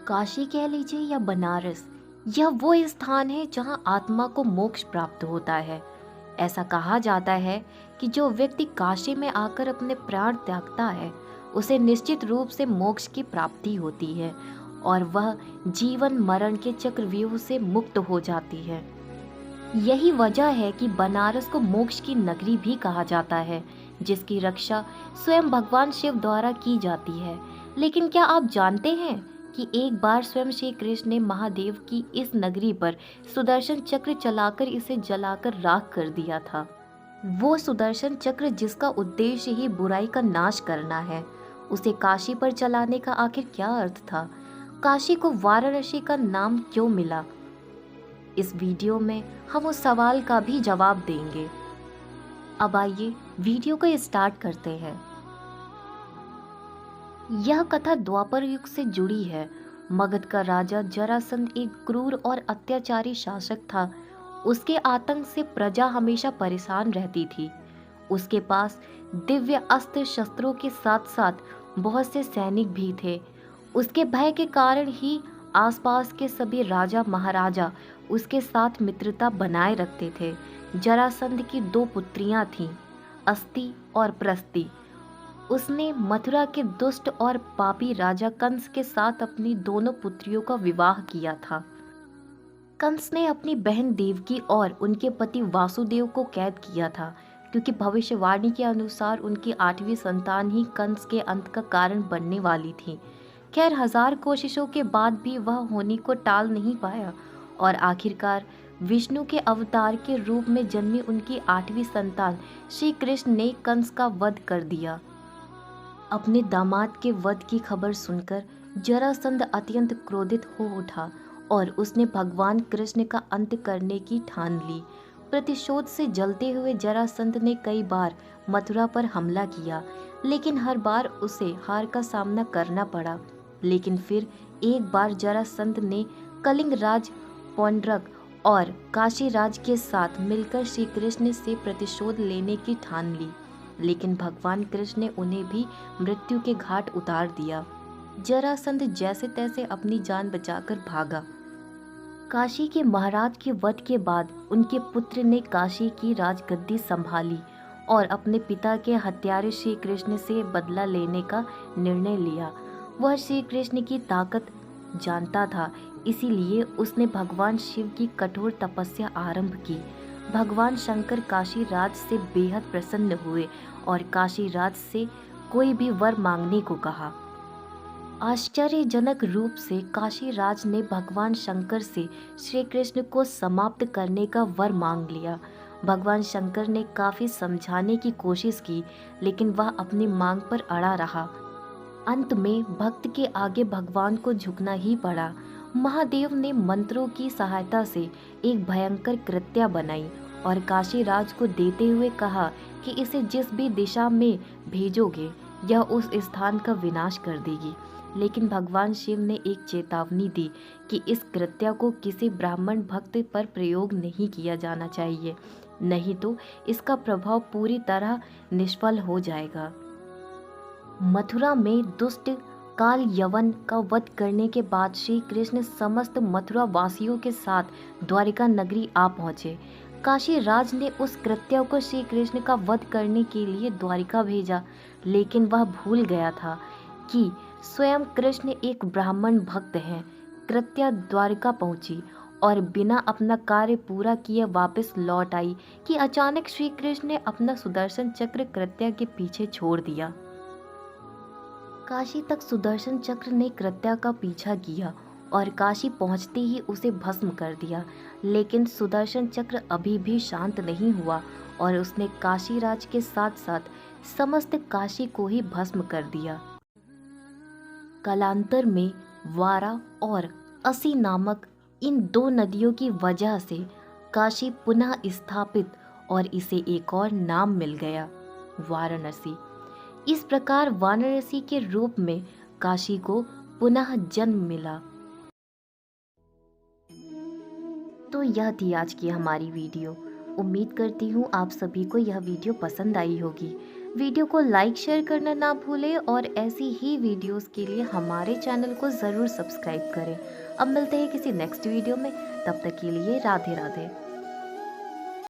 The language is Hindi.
काशी कह लीजिए या बनारस, यह वो स्थान है जहां आत्मा को मोक्ष प्राप्त होता है। ऐसा कहा जाता है कि जो व्यक्ति काशी में आकर अपने प्राण त्यागता है, उसे निश्चित रूप से मोक्ष की प्राप्ति होती है और वह जीवन मरण के चक्रव्यूह से मुक्त हो जाती है। यही वजह है कि बनारस को मोक्ष की नगरी भी कहा जाता है, जिसकी रक्षा स्वयं भगवान शिव द्वारा की जाती है। लेकिन क्या आप जानते हैं कि एक बार स्वयं श्री कृष्ण ने महादेव की इस नगरी पर सुदर्शन चक्र चलाकर इसे जलाकर राख कर दिया था। वो सुदर्शन चक्र जिसका उद्देश्य ही बुराई का नाश करना है, उसे काशी पर चलाने का आखिर क्या अर्थ था? काशी को वाराणसी का नाम क्यों मिला? इस वीडियो में हम उस सवाल का भी जवाब देंगे। अब आइए वीडियो को स्टार्ट करते हैं। यह कथा द्वापर युग से जुड़ी है। मगध का राजा जरासंध एक क्रूर और अत्याचारी शासक था। उसके आतंक से प्रजा हमेशा परेशान रहती थी। उसके पास दिव्य अस्त्र शस्त्रों के साथ साथ बहुत से सैनिक भी थे। उसके भय के कारण ही आसपास के सभी राजा महाराजा उसके साथ मित्रता बनाए रखते थे। जरासंध की दो पुत्रियां थीं, अस्ति और प्रस्ति। उसने मथुरा के दुष्ट और पापी राजा कंस के साथ अपनी दोनों पुत्रियों का विवाह किया था। कंस ने अपनी बहन देवकी और उनके पति वासुदेव को कैद किया था, क्योंकि भविष्यवाणी के अनुसार उनकी 8वीं संतान ही कंस के अंत का कारण बनने वाली थी। खैर, 1000 कोशिशों के बाद भी वह होनी को टाल नहीं पाया और आखिरकार विष्णु के अवतार के रूप में जन्मी उनकी 8वीं संतान श्री कृष्ण ने कंस का वध कर दिया। अपने दामाद के वध की खबर सुनकर जरासंध अत्यंत क्रोधित हो उठा और उसने भगवान कृष्ण का अंत करने की ठान ली। प्रतिशोध से जलते हुए जरासंध ने कई बार मथुरा पर हमला किया, लेकिन हर बार उसे हार का सामना करना पड़ा। लेकिन फिर एक बार जरासंध ने कलिंग राज पौंड्रक और काशी राज के साथ मिलकर श्री कृष्ण से प्रतिशोध लेने की ठान ली, लेकिन भगवान कृष्ण ने उन्हें भी मृत्यु के घाट उतार दिया। जरासंध जैसे तैसे अपनी जान बचाकर भागा। काशी के महाराज के वध के बाद उनके पुत्र ने काशी की राजगद्दी संभाली और अपने पिता के हत्यारे श्री कृष्ण से बदला लेने का निर्णय लिया। वह श्री कृष्ण की ताकत जानता था, इसीलिए उसने भगवान शिव की कठोर तपस्या आरंभ की। भगवान शंकर काशी राज से बेहद प्रसन्न हुए और काशी राज से कोई भी वर मांगने को कहा। आश्चर्यजनक रूप से काशी राज ने भगवान शंकर से श्री कृष्ण को समाप्त करने का वर मांग लिया। भगवान शंकर ने काफी समझाने की कोशिश की, लेकिन वह अपनी मांग पर अड़ा रहा। अंत में भक्त के आगे भगवान को झुकना ही पड़ा। महादेव ने मंत्रों की सहायता से एक भयंकर कृत्या बनाई और काशी राज को देते हुए कहा कि इसे जिस भी दिशा में भेजोगे, यह उस स्थान का विनाश कर देगी। लेकिन भगवान शिव ने एक चेतावनी दी कि इस कृत्या को किसी ब्राह्मण भक्त पर प्रयोग नहीं किया जाना चाहिए, नहीं तो इसका प्रभाव पूरी तरह निष्फल हो जाएगा। मथुरा में दुष्ट काल यवन का वध करने के बाद श्री कृष्ण समस्त मथुरा वासियों के साथ द्वारिका नगरी आ पहुंचे। काशी राज ने उस कृत्य को श्री कृष्ण का वध करने के लिए द्वारिका भेजा, लेकिन वह भूल गया था कि स्वयं कृष्ण एक ब्राह्मण भक्त हैं। कृत्या द्वारिका पहुंची और बिना अपना कार्य पूरा किए वापस लौट आई कि अचानक श्री कृष्ण ने अपना सुदर्शन चक्र कृत्या के पीछे छोड़ दिया। काशी तक सुदर्शन चक्र ने कृत्या का पीछा किया और काशी पहुंचते ही उसे भस्म कर दिया, लेकिन सुदर्शन चक्र अभी भी शांत नहीं हुआ और उसने काशी राज के साथ साथ समस्त काशी को ही भस्म कर दिया। कालांतर में वारा और असी नामक इन दो नदियों की वजह से काशी पुनः स्थापित और इसे एक और नाम मिल गया, वाराणसी। इस प्रकार वाराणसी के रूप में काशी को पुनः जन्म मिला। तो यह थी आज की हमारी वीडियो। उम्मीद करती हूँ आप सभी को यह वीडियो पसंद आई होगी। वीडियो को लाइक शेयर करना ना भूलें और ऐसी ही वीडियोस के लिए हमारे चैनल को ज़रूर सब्सक्राइब करें। अब मिलते हैं किसी नेक्स्ट वीडियो में, तब तक के लिए राधे राधे।